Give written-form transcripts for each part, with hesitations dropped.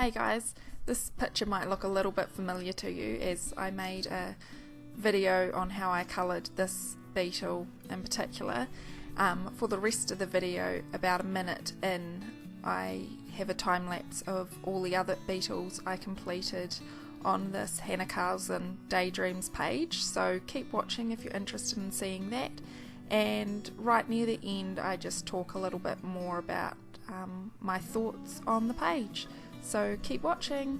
Hey guys, this picture might look a little bit familiar to you as I made a video on how I coloured this beetle in particular. For the rest of the video, about a minute in, I have a time lapse of all the other beetles I completed on this Hanna Karlzon Daydreams page, so keep watching if you're interested in seeing that. And right near the end I just talk a little bit more about my thoughts on the page. So keep watching.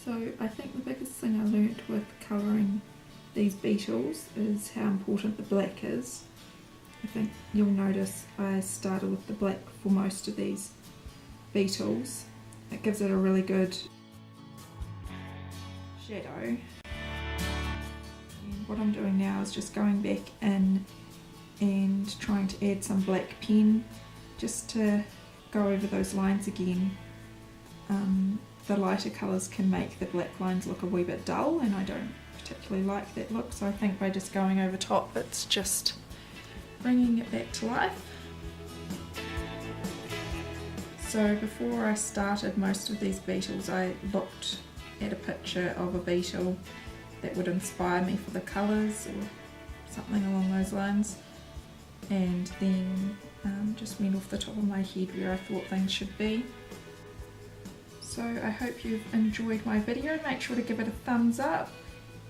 So I think the biggest thing I learnt with colouring these beetles is how important the black is. I think you'll notice I started with the black for most of these beetles. It gives it a really good shadow. And what I'm doing now is just going back in and trying to add some black pen just to go over those lines again. The lighter colours can make the black lines look a wee bit dull, and I don't particularly like that look, so I think by just going over top it's just bringing it back to life. So before I started most of these beetles, I looked at a picture of a beetle that would inspire me for the colours or something along those lines, and then just went off the top of my head where I thought things should be. So I hope you've enjoyed my video. Make sure to give it a thumbs up,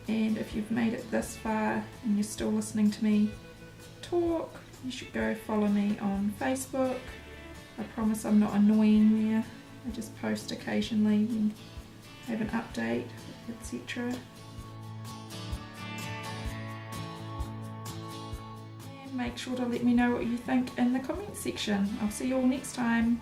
and if you've made it this far and you're still listening to me talk, you should go follow me on Facebook. I promise I'm not annoying there. I just post occasionally and have an update, etc. And make sure to let me know what you think in the comment section. I'll see you all next time.